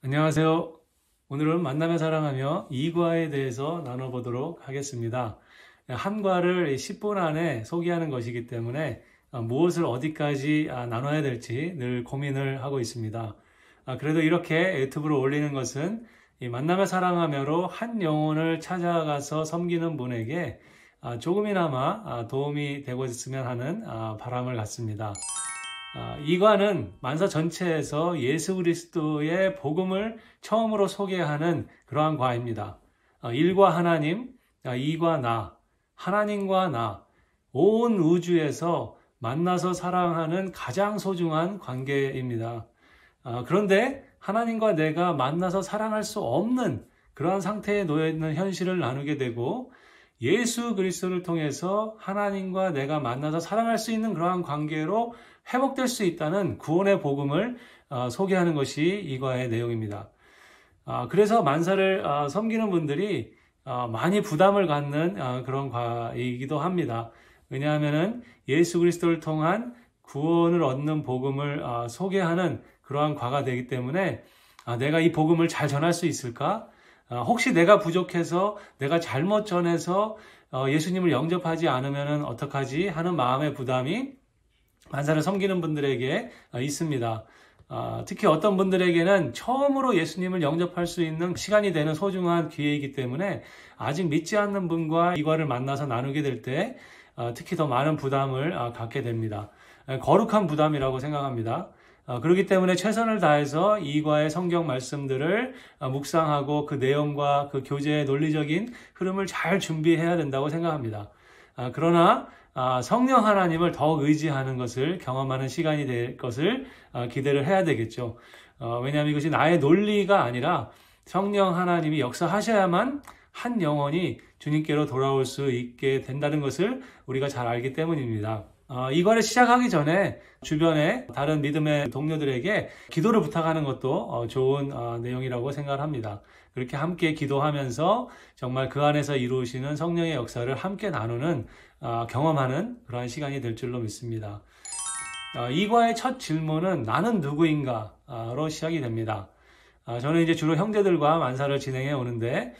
안녕하세요. 오늘은 만나며 사랑하며 2과에 대해서 나눠보도록 하겠습니다. 한 과를 10분 안에 소개하는 것이기 때문에 무엇을 어디까지 나눠야 될지 늘 고민을 하고 있습니다. 그래도 이렇게 유튜브로 올리는 것은 이 만나며 사랑하며로 한 영혼을 찾아가서 섬기는 분에게 조금이나마 도움이 되고 있으면 하는 바람을 갖습니다. 이과는 만사 전체에서 예수 그리스도의 복음을 처음으로 소개하는 그러한 과입니다. 1과 하나님, 2과 나, 하나님과 나, 온 우주에서 만나서 사랑하는 가장 소중한 관계입니다. 그런데 하나님과 내가 만나서 사랑할 수 없는 그러한 상태에 놓여 있는 현실을 나누게 되고 예수 그리스도를 통해서 하나님과 내가 만나서 사랑할 수 있는 그러한 관계로 회복될 수 있다는 구원의 복음을 소개하는 것이 이과의 내용입니다. 그래서 만사를 섬기는 분들이 많이 부담을 갖는 그런 과이기도 합니다. 왜냐하면 예수 그리스도를 통한 구원을 얻는 복음을 소개하는 그러한 과가 되기 때문에 내가 이 복음을 잘 전할 수 있을까? 혹시 내가 부족해서 내가 잘못 전해서 예수님을 영접하지 않으면 어떡하지 하는 마음의 부담이 만사를 섬기는 분들에게 있습니다. 특히 어떤 분들에게는 처음으로 예수님을 영접할 수 있는 시간이 되는 소중한 기회이기 때문에 아직 믿지 않는 분과 이과를 만나서 나누게 될 때 특히 더 많은 부담을 갖게 됩니다. 거룩한 부담이라고 생각합니다. 그렇기 때문에 최선을 다해서 이과의 성경 말씀들을 묵상하고 그 내용과 그 교제의 논리적인 흐름을 잘 준비해야 된다고 생각합니다. 그러나 성령 하나님을 더욱 의지하는 것을 경험하는 시간이 될 것을 기대를 해야 되겠죠. 왜냐하면 이것이 나의 논리가 아니라 성령 하나님이 역사하셔야만 한 영혼이 주님께로 돌아올 수 있게 된다는 것을 우리가 잘 알기 때문입니다. 이거를 시작하기 전에 주변에 다른 믿음의 동료들에게 기도를 부탁하는 것도 좋은 내용이라고 생각을 합니다. 그렇게 함께 기도하면서 정말 그 안에서 이루시는 성령의 역사를 함께 나누는 경험하는 그러한 시간이 될 줄로 믿습니다. 이과의 첫 질문은 나는 누구인가로 시작이 됩니다. 저는 이제 주로 형제들과 만사를 진행해 오는데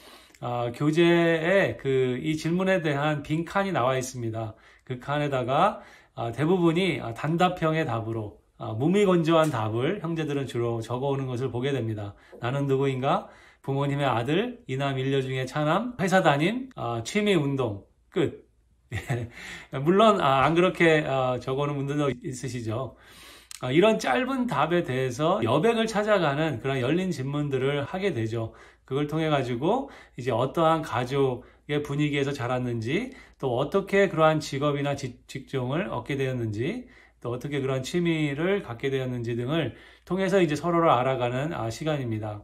교재에 이 질문에 대한 빈 칸이 나와 있습니다. 그 칸에다가 대부분이 단답형의 답으로 무미건조한 답을 형제들은 주로 적어오는 것을 보게 됩니다. 나는 누구인가? 부모님의 아들, 이남 일녀 중에 차남, 회사 다님, 취미 운동, 끝. 물론 안 그렇게 적어오는 분들도 있으시죠. 이런 짧은 답에 대해서 여백을 찾아가는 그런 열린 질문들을 하게 되죠. 그걸 통해 가지고 이제 어떠한 가족의 분위기에서 자랐는지, 또 어떻게 그러한 직업이나 직종을 얻게 되었는지, 또 어떻게 그러한 취미를 갖게 되었는지 등을 통해서 이제 서로를 알아가는 시간입니다.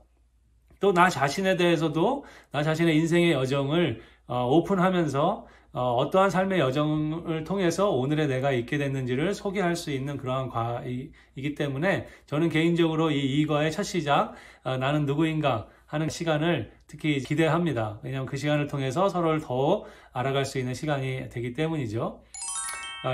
또 나 자신에 대해서도 나 자신의 인생의 여정을 오픈하면서 어떠한 삶의 여정을 통해서 오늘의 내가 있게 됐는지를 소개할 수 있는 그러한 과이기 때문에 저는 개인적으로 이 과의 첫 시작, 나는 누구인가 하는 시간을 특히 기대합니다. 왜냐하면 그 시간을 통해서 서로를 더 알아갈 수 있는 시간이 되기 때문이죠.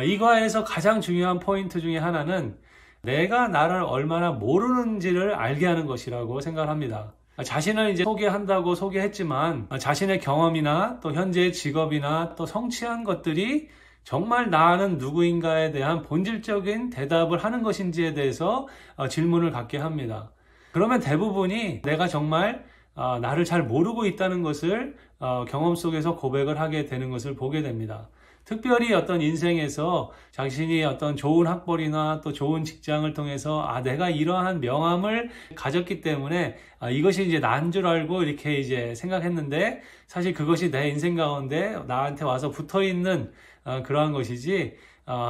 이 과에서 가장 중요한 포인트 중에 하나는 내가 나를 얼마나 모르는지를 알게 하는 것이라고 생각합니다. 자신을 이제 소개한다고 소개했지만 자신의 경험이나 또 현재의 직업이나 또 성취한 것들이 정말 나는 누구인가에 대한 본질적인 대답을 하는 것인지에 대해서 질문을 갖게 합니다. 그러면 대부분이 내가 정말 나를 잘 모르고 있다는 것을 경험 속에서 고백을 하게 되는 것을 보게 됩니다. 특별히 어떤 인생에서 자신이 어떤 좋은 학벌이나 또 좋은 직장을 통해서 내가 이러한 명함을 가졌기 때문에 이것이 이제 난 줄 알고 이렇게 이제 생각했는데 사실 그것이 내 인생 가운데 나한테 와서 붙어 있는 그러한 것이지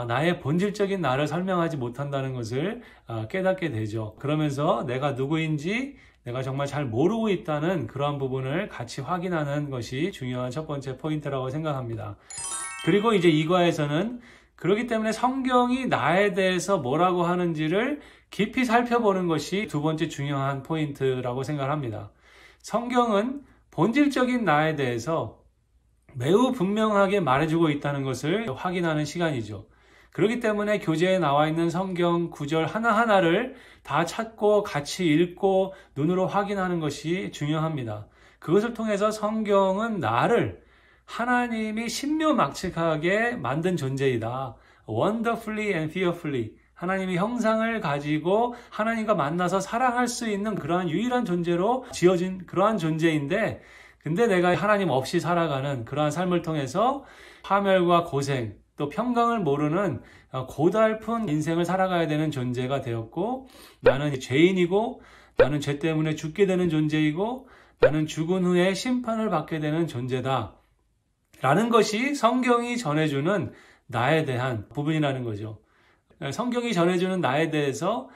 나의 본질적인 나를 설명하지 못한다는 것을 깨닫게 되죠. 그러면서 내가 누구인지 내가 정말 잘 모르고 있다는 그러한 부분을 같이 확인하는 것이 중요한 첫 번째 포인트라고 생각합니다. 그리고 이제 이과에서는 그렇기 때문에 성경이 나에 대해서 뭐라고 하는지를 깊이 살펴보는 것이 두 번째 중요한 포인트라고 생각합니다. 성경은 본질적인 나에 대해서 매우 분명하게 말해주고 있다는 것을 확인하는 시간이죠. 그렇기 때문에 교재에 나와 있는 성경 구절 하나하나를 다 찾고 같이 읽고 눈으로 확인하는 것이 중요합니다. 그것을 통해서 성경은 나를 하나님이 신묘막측하게 만든 존재이다. Wonderfully and fearfully. 하나님의 형상을 가지고 하나님과 만나서 사랑할 수 있는 그러한 유일한 존재로 지어진 그러한 존재인데, 근데 내가 하나님 없이 살아가는 그러한 삶을 통해서 파멸과 고생, 또 평강을 모르는 고달픈 인생을 살아가야 되는 존재가 되었고, 나는 죄인이고, 나는 죄 때문에 죽게 되는 존재이고, 나는 죽은 후에 심판을 받게 되는 존재다. 라는 것이 성경이 전해주는 나에 대한 부분이라는 거죠. 성경이 전해주는 나에 대해서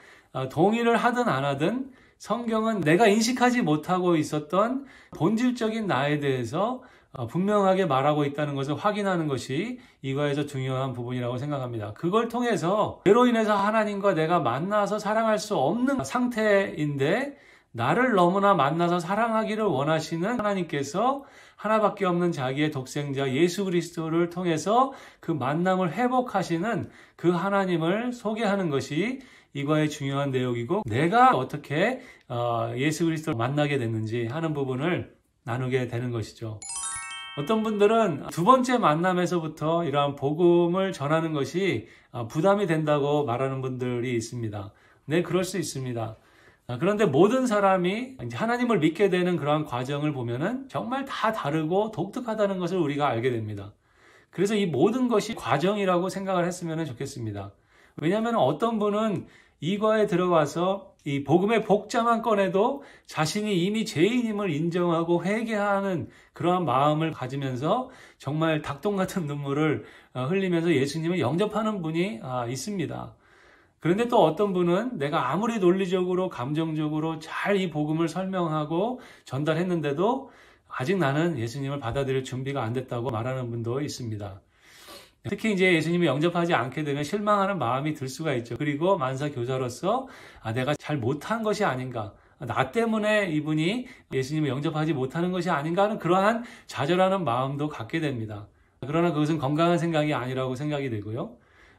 동의를 하든 안 하든 성경은 내가 인식하지 못하고 있었던 본질적인 나에 대해서 분명하게 말하고 있다는 것을 확인하는 것이 이거에서 중요한 부분이라고 생각합니다. 그걸 통해서 죄로 인해서 하나님과 내가 만나서 사랑할 수 없는 상태인데, 나를 너무나 만나서 사랑하기를 원하시는 하나님께서 하나밖에 없는 자기의 독생자 예수 그리스도를 통해서 그 만남을 회복하시는 그 하나님을 소개하는 것이 이거의 중요한 내용이고, 내가 어떻게 예수 그리스도를 만나게 됐는지 하는 부분을 나누게 되는 것이죠. 어떤 분들은 두 번째 만남에서부터 이러한 복음을 전하는 것이 부담이 된다고 말하는 분들이 있습니다. 네, 그럴 수 있습니다. 그런데 모든 사람이 이제 하나님을 믿게 되는 그러한 과정을 보면은 정말 다 다르고 독특하다는 것을 우리가 알게 됩니다. 그래서 이 모든 것이 과정이라고 생각을 했으면 좋겠습니다. 왜냐하면 어떤 분은 이과에 들어와서 이 복음의 복자만 꺼내도 자신이 이미 죄인임을 인정하고 회개하는 그러한 마음을 가지면서 정말 닭똥 같은 눈물을 흘리면서 예수님을 영접하는 분이 있습니다. 그런데 또 어떤 분은 내가 아무리 논리적으로 감정적으로 잘 이 복음을 설명하고 전달했는데도 아직 나는 예수님을 받아들일 준비가 안 됐다고 말하는 분도 있습니다. 특히 이제 예수님을 영접하지 않게 되면 실망하는 마음이 들 수가 있죠. 그리고 만사 교사로서 내가 잘 못한 것이 아닌가, 나 때문에 이분이 예수님을 영접하지 못하는 것이 아닌가 하는 그러한 좌절하는 마음도 갖게 됩니다. 그러나 그것은 건강한 생각이 아니라고 생각이 되고요.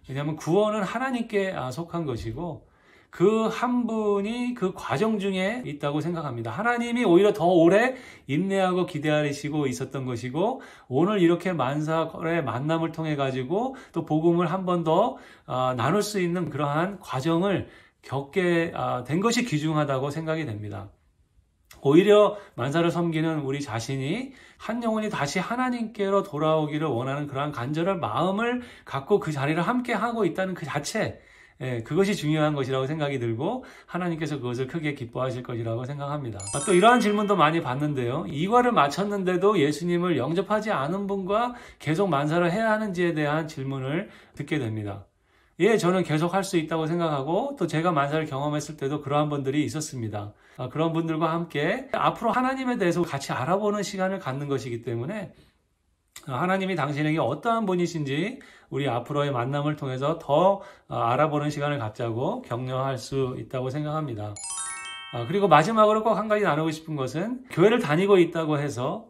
왜냐하면 구원은 하나님께 속한 것이고, 그 한 분이 그 과정 중에 있다고 생각합니다. 하나님이 오히려 더 오래 인내하고 기다리시고 있었던 것이고, 오늘 이렇게 만사의 만남을 통해 가지고 또 복음을 한 번 더 나눌 수 있는 그러한 과정을 겪게 된 것이 귀중하다고 생각이 됩니다. 오히려 만사를 섬기는 우리 자신이 한 영혼이 다시 하나님께로 돌아오기를 원하는 그러한 간절한 마음을 갖고 그 자리를 함께 하고 있다는 그 자체, 그것이 중요한 것이라고 생각이 들고, 하나님께서 그것을 크게 기뻐하실 것이라고 생각합니다. 또 이러한 질문도 많이 받는데요. 이과를 마쳤는데도 예수님을 영접하지 않은 분과 계속 만사를 해야 하는지에 대한 질문을 듣게 됩니다. 예, 저는 계속 할 수 있다고 생각하고, 또 제가 만사를 경험했을 때도 그러한 분들이 있었습니다. 그런 분들과 함께 앞으로 하나님에 대해서 같이 알아보는 시간을 갖는 것이기 때문에, 하나님이 당신에게 어떠한 분이신지 우리 앞으로의 만남을 통해서 더 알아보는 시간을 갖자고 격려할 수 있다고 생각합니다. 그리고 마지막으로 꼭 한 가지 나누고 싶은 것은, 교회를 다니고 있다고 해서,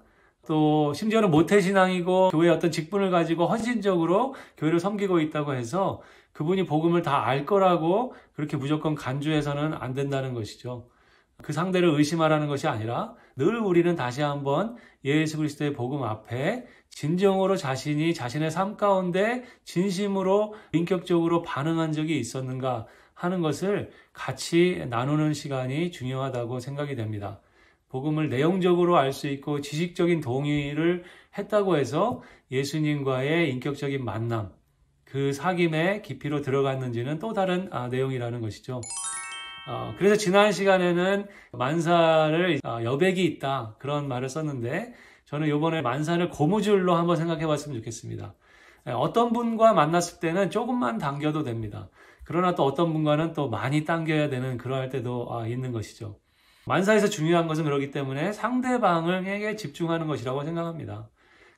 또 심지어는 모태신앙이고 교회의 어떤 직분을 가지고 헌신적으로 교회를 섬기고 있다고 해서 그분이 복음을 다 알 거라고 그렇게 무조건 간주해서는 안 된다는 것이죠. 그 상대를 의심하라는 것이 아니라 늘 우리는 다시 한번 예수 그리스도의 복음 앞에 진정으로 자신이 자신의 삶 가운데 진심으로 인격적으로 반응한 적이 있었는가 하는 것을 같이 나누는 시간이 중요하다고 생각이 됩니다. 복음을 내용적으로 알 수 있고 지식적인 동의를 했다고 해서 예수님과의 인격적인 만남, 그 사귐의 깊이로 들어갔는지는 또 다른 내용이라는 것이죠. 그래서 지난 시간에는 만사를 여백이 있다, 그런 말을 썼는데, 저는 이번에 만사를 고무줄로 한번 생각해 봤으면 좋겠습니다. 어떤 분과 만났을 때는 조금만 당겨도 됩니다. 그러나 또 어떤 분과는 또 많이 당겨야 되는 그러할 때도 있는 것이죠. 만사에서 중요한 것은 그렇기 때문에 상대방에게 집중하는 것이라고 생각합니다.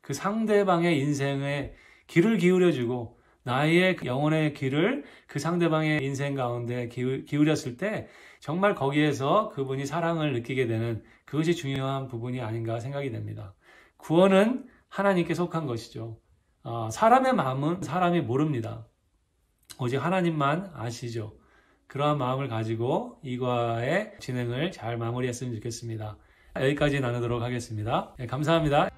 그 상대방의 인생에 귀를 기울여주고 나의 영혼의 귀를 그 상대방의 인생 가운데 기울였을 때 정말 거기에서 그분이 사랑을 느끼게 되는, 그것이 중요한 부분이 아닌가 생각이 됩니다. 구원은 하나님께 속한 것이죠. 사람의 마음은 사람이 모릅니다. 오직 하나님만 아시죠. 그러한 마음을 가지고 이과의 진행을 잘 마무리했으면 좋겠습니다. 여기까지 나누도록 하겠습니다. 감사합니다.